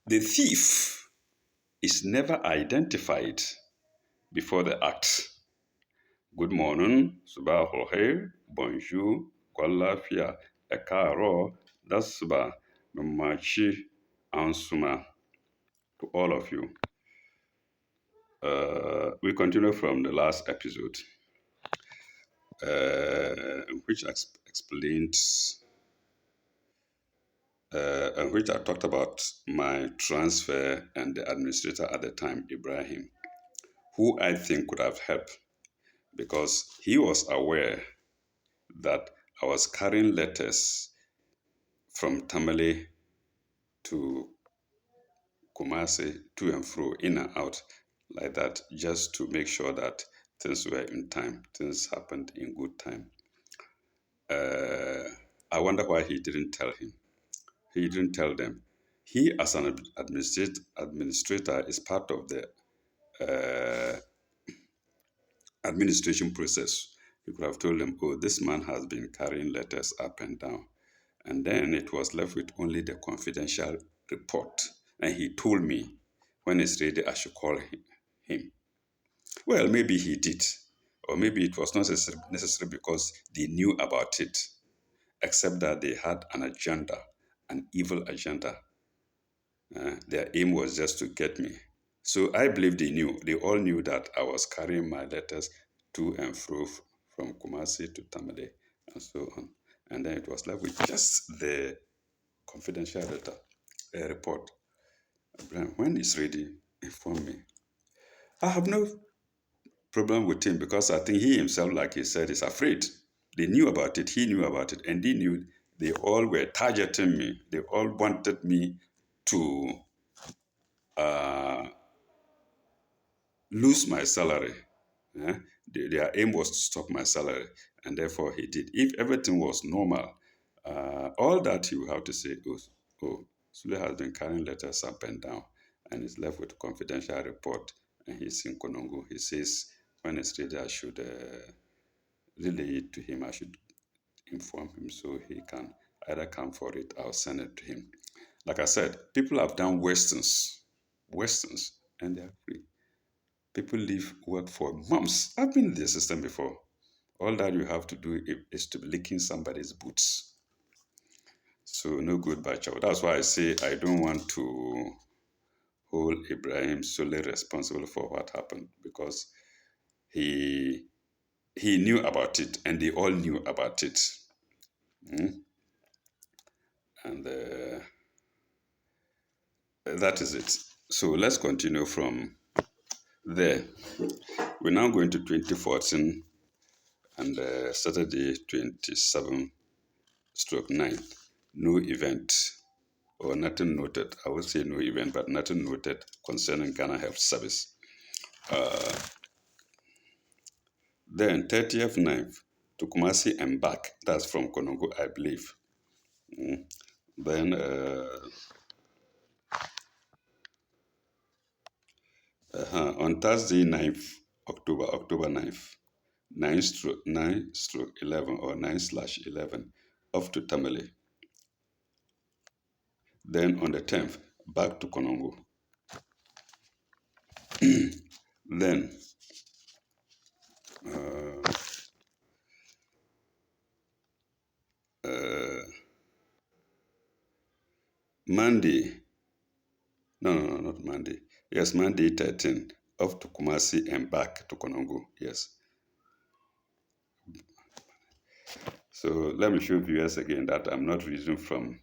The thief is never identified before the act. Good morning, Subah al bonjour, Kwalafia, Ekaro, Dasba, Mamachi, Ansuma, to all of you. We continue from the last episode, which explained, which I talked about my transfer and the administrator at the time, Ibrahim, who I think could have helped because he was aware that I was carrying letters from Tamale to Kumasi, to and fro, in and out, like that, just to make sure that things were in time, things happened in good time. I wonder why he didn't tell him. He didn't tell them. He, as an administrator, is part of the administration process. He could have told them, oh, this man has been carrying letters up and down. And then it was left with only the confidential report. And he told me, when it's ready, I should call him. Well, maybe he did. Or maybe it was not necessary because they knew about it, except that they had an agenda, an evil agenda. Their aim was just to get me. So I believe they knew. They all knew that I was carrying my letters to and fro from Kumasi to Tamale and so on. And then it was left with just the confidential letter, report. When it's ready, inform me. I have no problem with him because I think he himself, like he said, is afraid. They knew about it, he knew about it, and they knew they all were targeting me. They all wanted me to lose my salary. Their aim was to stop my salary, and therefore he did. If everything was normal, all that he would have to say was, oh, Sule has been carrying letters up and down, and is left with a confidential report, and he's in Konongo. He says, when it's ready, I should relay it to him. I should inform him so he can either come for it or send it to him. Like I said, people have done Westerns, and they're free. People leave work for months. I've been in the system before. All that you have to do is to be licking somebody's boots. So no good by child. That's why I say I don't want to hold Ibrahim solely responsible for what happened because he knew about it and they all knew about it. And that is it. So let's continue from there. We're now going to 2014 and Saturday 27/9. No event or nothing noted. I would say no event, but nothing noted concerning Ghana Health Service. Then 30th/9 to Kumasi and back. That's from Konongo, I believe. Then on Thursday 9th October 9th, 9/11 or 9/11 off to Tamale. Then on the 10th, back to Konongo. Then Monday, no, not Monday. Yes, Monday 13, off to Kumasi and back to Konongo. Yes. So let me show viewers again that I'm not reading from,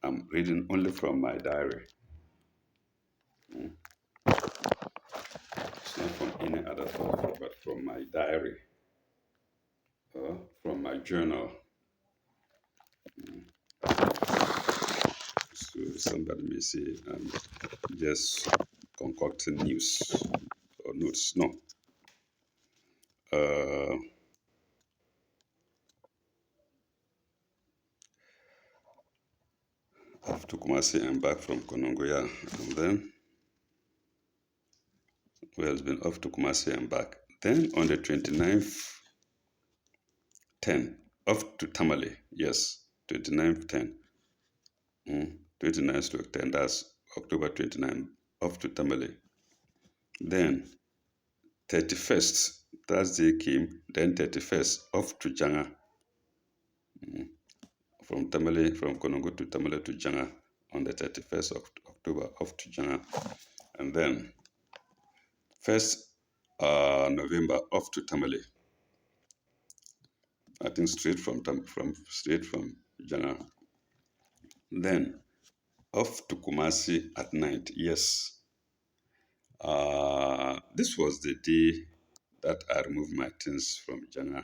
I'm reading only from my diary. It's not from any other source, but from my diary, from my journal. So somebody may say I'm just concocting news or notes. No. Off to Kumasi and back from Konongo, yeah. And then, well, it's been off to Kumasi and back. Then on the 29th, 10, off to Tamale, yes, 29th, 10. 29th to 10, that's October 29 off to Tamale. Then 31st, Thursday came, then 31st off to Janga. From Tamale, from Konongo to Tamale to Janga on the 31st of October off to Janga. And then 1st November off to Tamale. I think straight from Janga. Then off to Kumasi at night. Yes. This was the day that I removed my things from Janga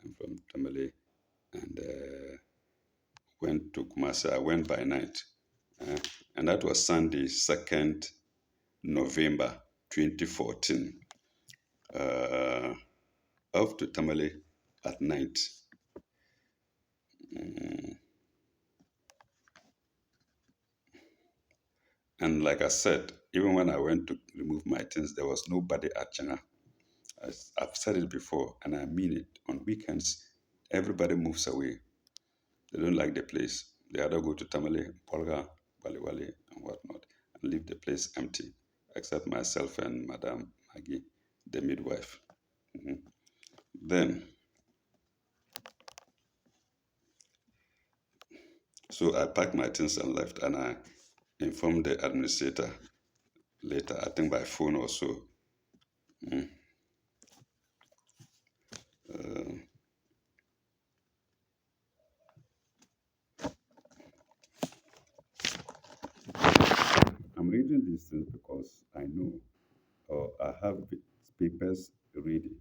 and from Tamale and went to Kumasi. I went by night. And that was Sunday, 2nd November 2014. Off to Tamale at night. And like I said, even when I went to remove my things, there was nobody at Janga. I've said it before, and I mean it. On weekends, everybody moves away. They don't like the place. They either go to Tamale, Polga, Wali, and whatnot, and leave the place empty, except myself and Madame Maggie, the midwife. Then, so I packed my things and left, and I informed the administrator later, I think by phone or so. I'm reading these things because I know, or I have papers ready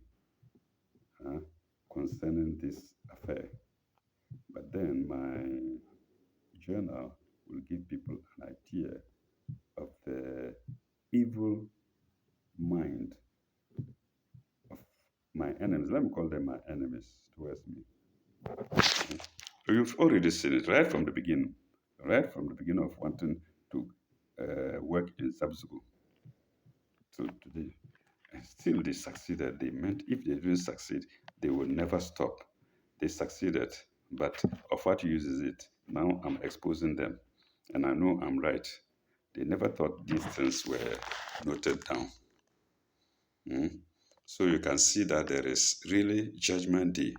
concerning this affair. But then my journal will give people an idea of the evil mind of my enemies. Let me call them my enemies towards me. So you've already seen it right from the beginning, of wanting to work in Subschool. So today, and still they succeeded. They meant if they didn't succeed, they would never stop. They succeeded, but of what use is it? Now I'm exposing them, and I know I'm right. They never thought these things were noted down. So you can see that there is really judgment day.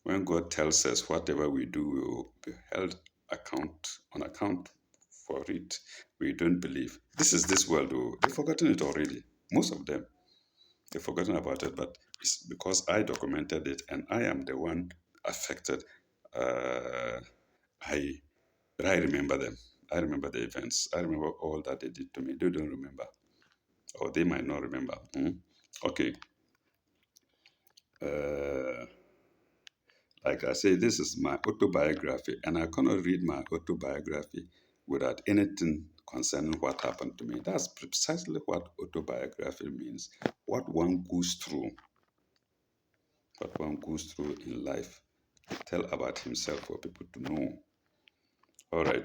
When God tells us whatever we do, we will be held on account for it. We don't believe. This is this world, though. They've forgotten it already. Most of them, they've forgotten about it, but it's because I documented it and I am the one affected. Uh, I, but I remember them. I remember the events. I remember all that they did to me. They don't remember, or they might not remember. Okay. Like I say, this is my autobiography, and I cannot read my autobiography without anything concerning what happened to me. That's precisely what autobiography means. What one goes through, in life, tell about himself for people to know. All right.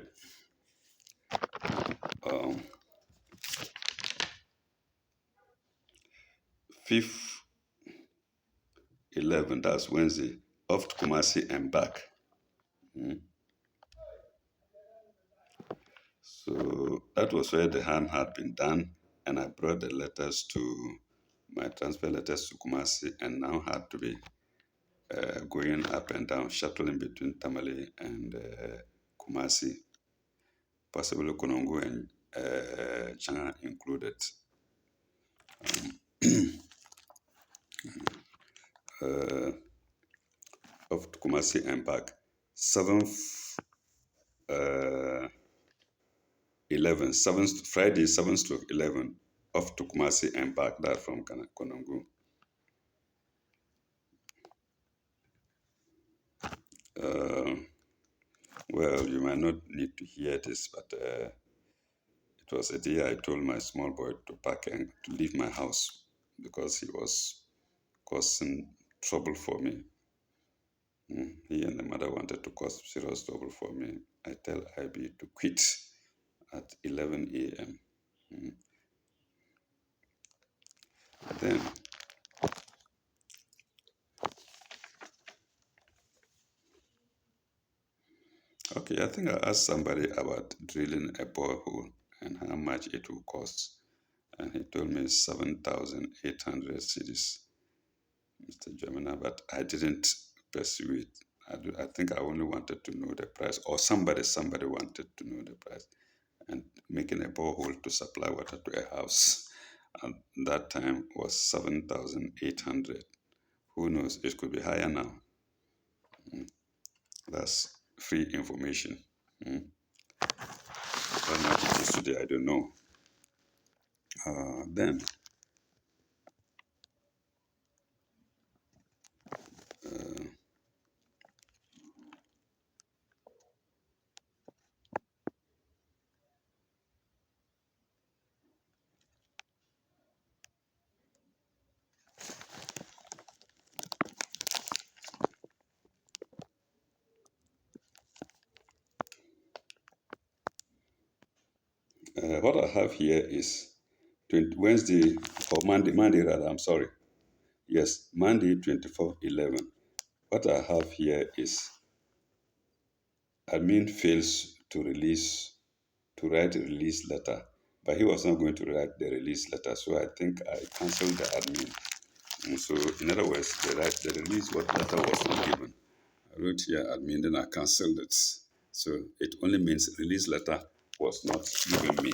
5th 11, that's Wednesday, off to Kumasi and back. So that was where the hand had been done, and I brought the letters to my transfer letters to Kumasi, and now had to be going up and down, shuttling between Tamale and Kumasi, possibly Konongo and Changa included. Off to Kumasi and back. 7th, 7th, Friday, 7th to 11, off to Kumasi and back, that from Konongo. Well, you might not need to hear this, but it was a day I told my small boy to pack and to leave my house because he was causing trouble for me. He and the mother wanted to cause serious trouble for me. I tell IB to quit at 11 a.m. Then, Okay, I think I asked somebody about drilling a borehole and how much it will cost. And he told me 7,800 cities, Mr. Gemina, but I didn't pursue it. I think I only wanted to know the price, or somebody wanted to know the price. And making a borehole to supply water to a house at that time was 7,800. Who knows? It could be higher now. That's free information. Mm. How much it is today, I don't know. Then, what I have here is Wednesday or Monday rather, I'm sorry. Yes, Monday 24/11. What I have here is admin fails to write a release letter, but he was not going to write the release letter, so I think I cancelled the admin. And so, in other words, the release what letter was not given. I wrote here admin, then I cancelled it. So it only means release letter was not given me.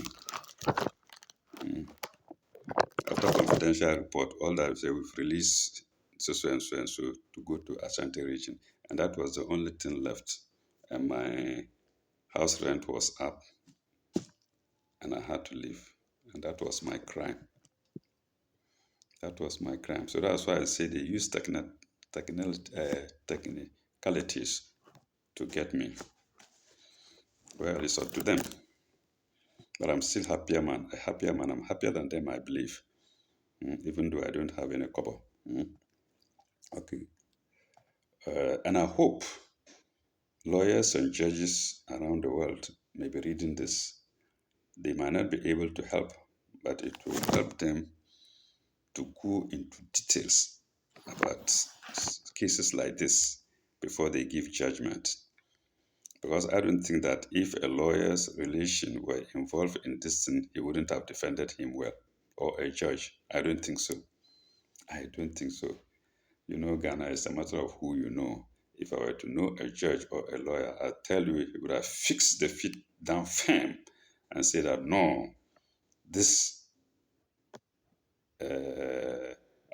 After confidential report, all that I say we've released so and so and so to go to Ashanti region, and that was the only thing left. And my house rent was up, and I had to leave, and that was my crime. That was my crime. So that's why I say they use technicalities to get me. Well, it's up to them. But I'm still happier man. A happier man. I'm happier than them, I believe. Even though I don't have any cover. Okay. And I hope lawyers and judges around the world may be reading this. They might not be able to help, but it will help them to go into details about cases like this before they give judgment. Because I don't think that if a lawyer's relation were involved in this thing, he wouldn't have defended him well, or a judge. I don't think so. I don't think so. You know, Ghana is a matter of who you know. If I were to know a judge or a lawyer, I'd tell you he would have fixed the feet down firm and say that no, this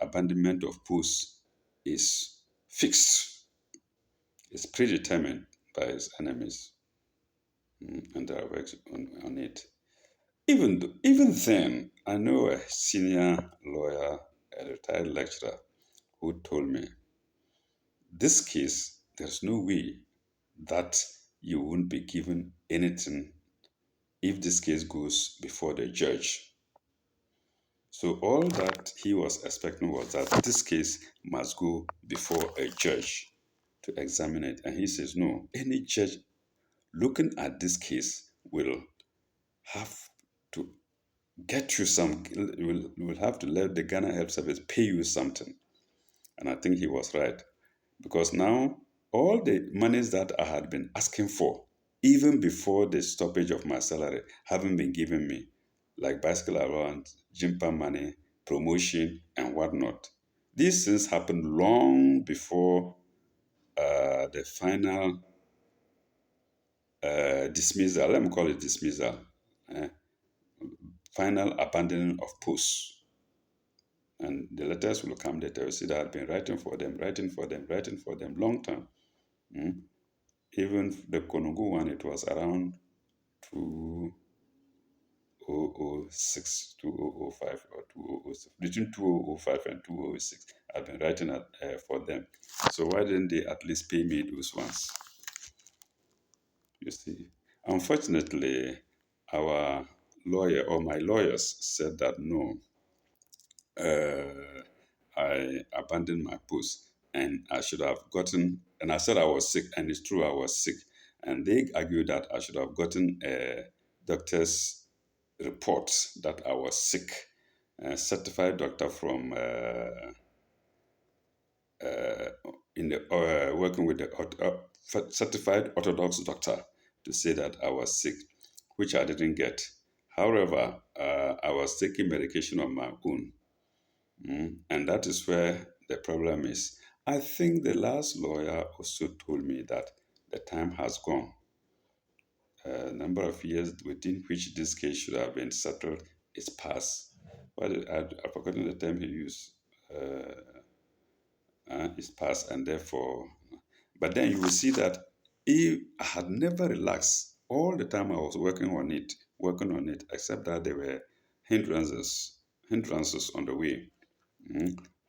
abandonment of posts is fixed, it's predetermined by his enemies, and they are working on it. Even then, I know a senior lawyer, a retired lecturer, who told me this case, there's no way that you won't be given anything if this case goes before the judge. So all that he was expecting was that this case must go before a judge to examine it. And he says, no, any judge looking at this case will have to get you some, will have to let the Ghana Health Service pay you something. And I think he was right. Because now all the monies that I had been asking for, even before the stoppage of my salary, haven't been given me, like bicycle allowance, jimpa money, promotion, and whatnot. These things happened long before the final dismissal, let me call it dismissal, uh, final abandoning of posts. And the letters will come later. You see that I've been writing for them long time. Mm. Even the Konugu one, it was around 2006, 2005, or 2006, between 2005 and 2006. I've been writing for them. So why didn't they at least pay me those ones? You see, unfortunately, our lawyer or my lawyers said that no, I abandoned my post and I should have gotten, and I said I was sick, and it's true, I was sick. And they argued that I should have gotten a doctor's report that I was sick, a certified doctor from in the working with the certified orthodox doctor to say that I was sick, which I didn't get. However, I was taking medication on my own. And that is where the problem is. I think the last lawyer also told me that the time has gone. A number of years within which this case should have been settled is past. I've forgotten the term he used. Is past, and therefore, but then you will see that he had never relaxed all the time I was working on it, except that there were hindrances on the way.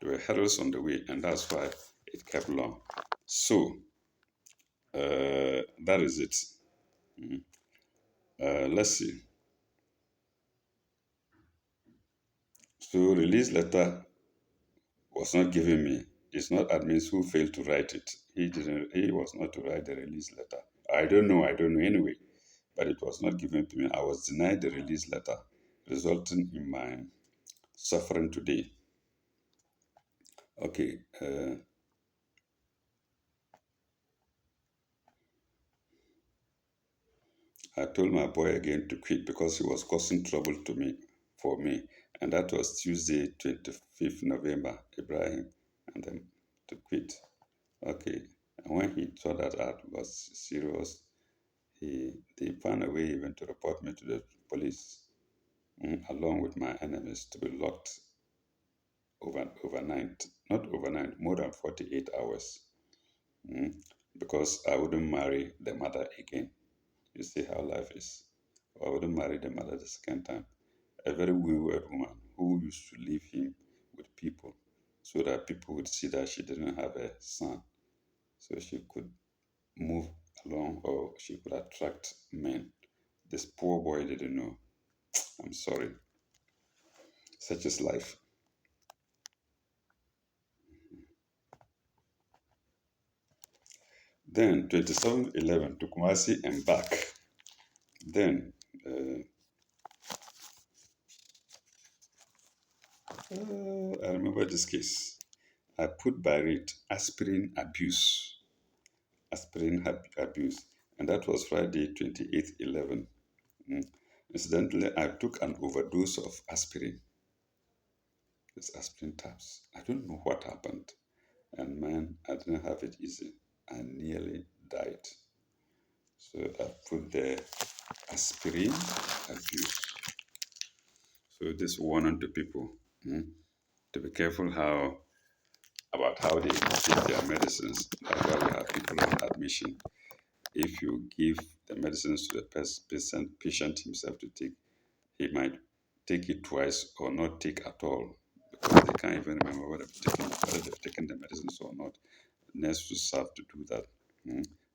There were hurdles on the way, and that's why it kept long. So that is it. Let's see. So release letter was not given me. It's not admins who failed to write it. He didn't. He was not to write the release letter. I don't know. I don't know anyway. But it was not given to me. I was denied the release letter, resulting in my suffering today. Okay. I told my boy again to quit because he was causing trouble to me for me. And that was Tuesday, 25th November, Ibrahim, and then to quit. Okay. And when he saw that I was serious, they found a way even to report me to the police, along with my enemies, to be locked overnight. Not overnight, more than 48 hours. Because I wouldn't marry the mother again. You see how life is. I wouldn't marry the mother the second time. A very wayward woman who used to leave him with people so that people would see that she didn't have a son. So she could move along or she could attract men. This poor boy didn't know. I'm sorry. Such is life. Then 27/11 to Kumasi and back. Then I remember this case. I put by rate aspirin abuse. Aspirin abuse. And that was Friday 28/11. Incidentally, I took an overdose of aspirin. This aspirin tabs. I don't know what happened. And man, I didn't have it easy. I nearly died. So I put the aspirin abuse. So this warning to people to be careful about how they take their medicines. That's why we have people on admission. If you give the medicines to the patient himself to take, he might take it twice or not take at all because they can't even remember whether they've taken the medicines or not. Nurses have to do that.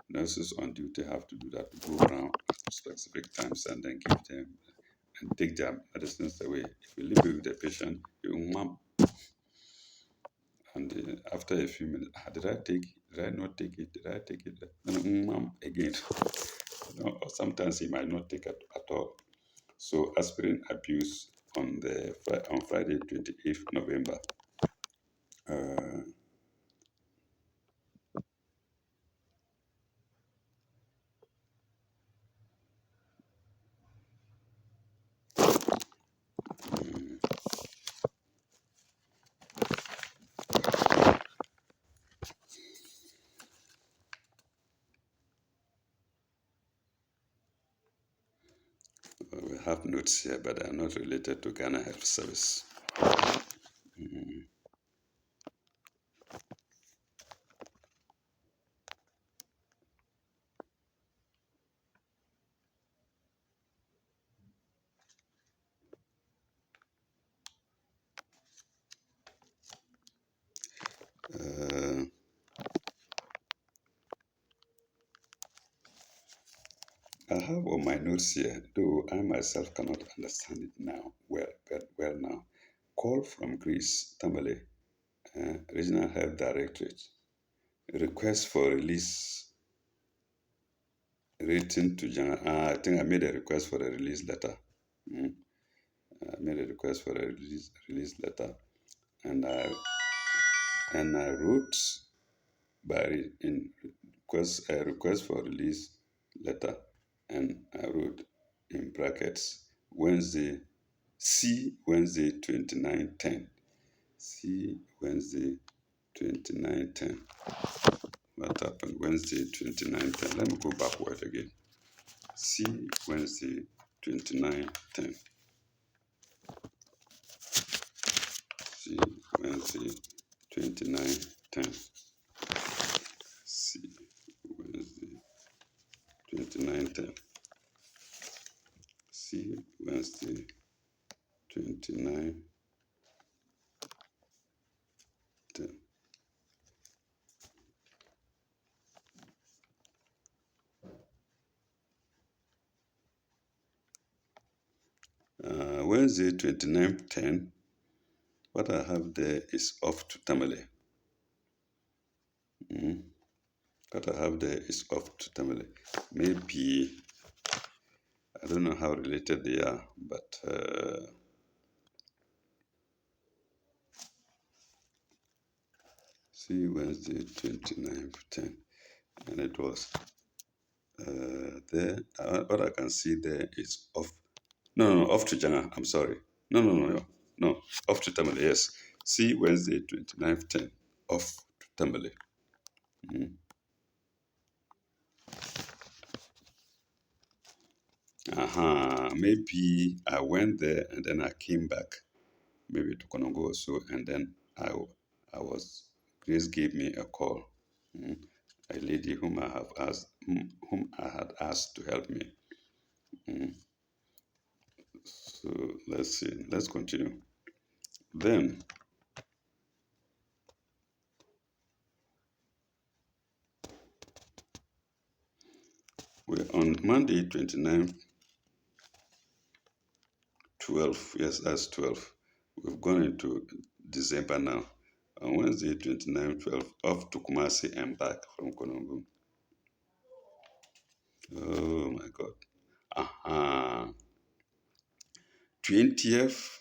Nurses on duty have to do that, go around at specific times and then give them and take their medicines away. If you leave it with the patient, you mum. And after a few minutes, did I take it? Did I not take it? Did I take it? And mum again. Or sometimes he might not take it at all. So aspirin abuse on Friday, 28th November. Uh, we have notes here, but they are not related to Ghana Health Service. I have on my notes here, though I myself cannot understand it now well now. Call from Greece, Tamale, Regional Health Directorate. Request for release written to General. I think I made a request for a release letter. I made a request for a release letter, and I wrote by in request a request for release letter and I wrote in brackets Wednesday, C Wednesday 2910. C Wednesday 2910. What happened? Wednesday 2910. Let me go backward again. C Wednesday 2910. C Wednesday 2910. C Wednesday 2910. C Wednesday 2910. Wednesday 2910. What I have there is off to Tamale. What I have there is off to Tamale. Maybe, I don't know how related they are, but see Wednesday 2910. And it was there. What I can see there is off. No, off to Jana. I'm sorry. No, off to Tamale. Yes. See Wednesday 2910. Off to Tamale. Maybe I went there and then I came back, maybe to Konongo or so, and then I was, Grace gave me a call. A lady whom I have asked, whom I had asked to help me. So let's see, let's continue. Then we're on Monday 29, 12. Yes, that's 12. We've gone into December now. On Wednesday 29, 12, off to Kumasi and back from Konongo. Oh my God. 20th,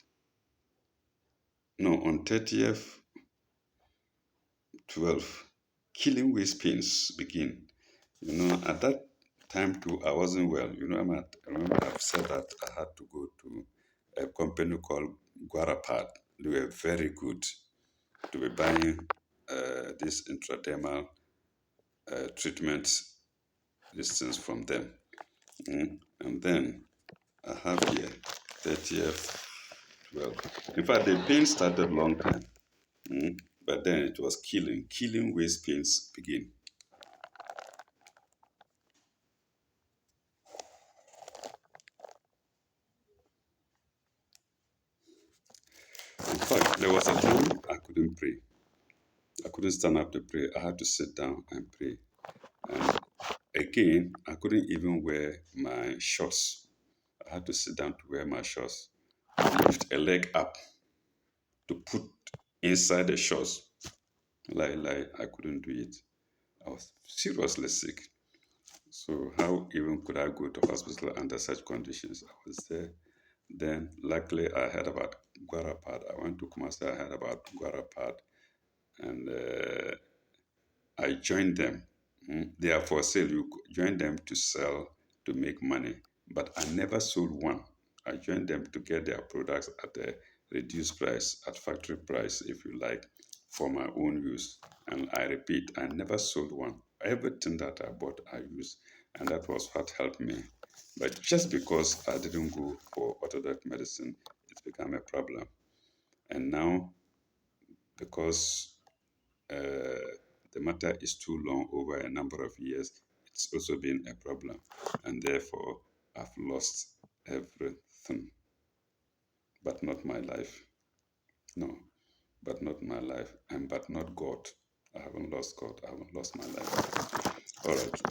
no, on 30th, 12, killing waist pains begin. At that time too, I wasn't well. I remember I've said that I had to go to a company called Guarapad. They were very good to be buying this intradermal treatments, these things from them. And then I have here 30th, 12. In fact, the pain started long time. But then it was killing waist pains begin. In fact, there was a time I couldn't pray. I couldn't stand up to pray. I had to sit down and pray. And again, I couldn't even wear my shorts. I had to sit down to wear my shorts. Lift a leg up to put inside the shorts. I couldn't do it. I was seriously sick. So how even could I go to hospital under such conditions? I was there. Then luckily I heard about Guarapad. I went to Kumasi, I heard about Guarapad, and I joined them. They are for sale. You join them to sell, to make money. But I never sold one. I joined them to get their products at a reduced price, at factory price, if you like, for my own use. And I repeat, I never sold one. Everything that I bought, I used. And that was what helped me. But just because I didn't go for orthodox medicine, it's become a problem. And now, because the matter is too long over a number of years, it's also been a problem. And therefore, I've lost everything. But not my life. No, but not my life. And but not God. I haven't lost God. I haven't lost my life. All right.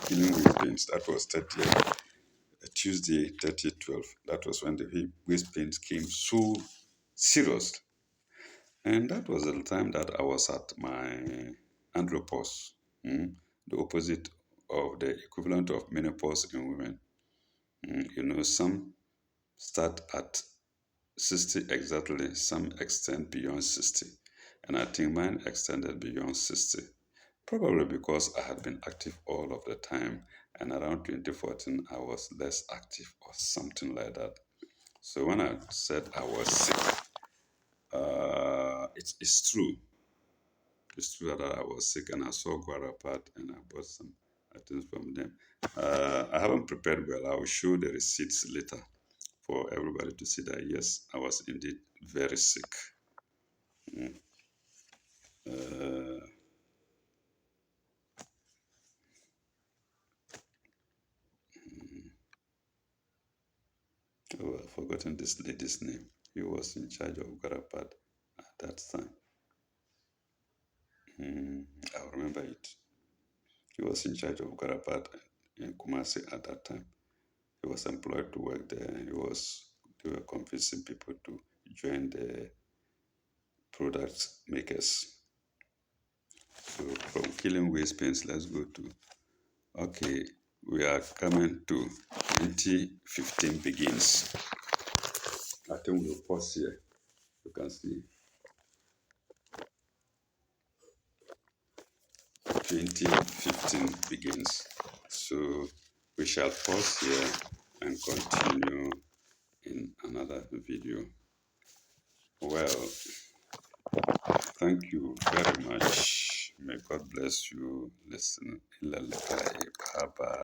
Killing waist pains. That was 30th. Tuesday, 30/12. That was when the waist pains came so serious. And that was the time that I was at my andropause, the opposite of the equivalent of menopause in women. Some start at 60 exactly, some extend beyond 60. And I think mine extended beyond 60. Probably because I had been active all of the time and around 2014 I was less active or something like that. So when I said I was sick, it's true. It's true that I was sick and I saw Guarapat and I bought some items from them. I haven't prepared well. I will show the receipts later for everybody to see that yes, I was indeed very sick. Mm. Uh, oh, I've forgotten this lady's name. He was in charge of Guarapat at that time. I'll remember it. He was in charge of Guarapat in Kumasi at that time. He was employed to work there. They were convincing people to join the product makers. So from killing waste paints, let's go to, okay, we are coming to 2015 begins. I think we'll pause here. You can see 2015 begins. So we shall pause here and continue in another video. Well, thank you very much. May God bless you. Listen. Bye bye.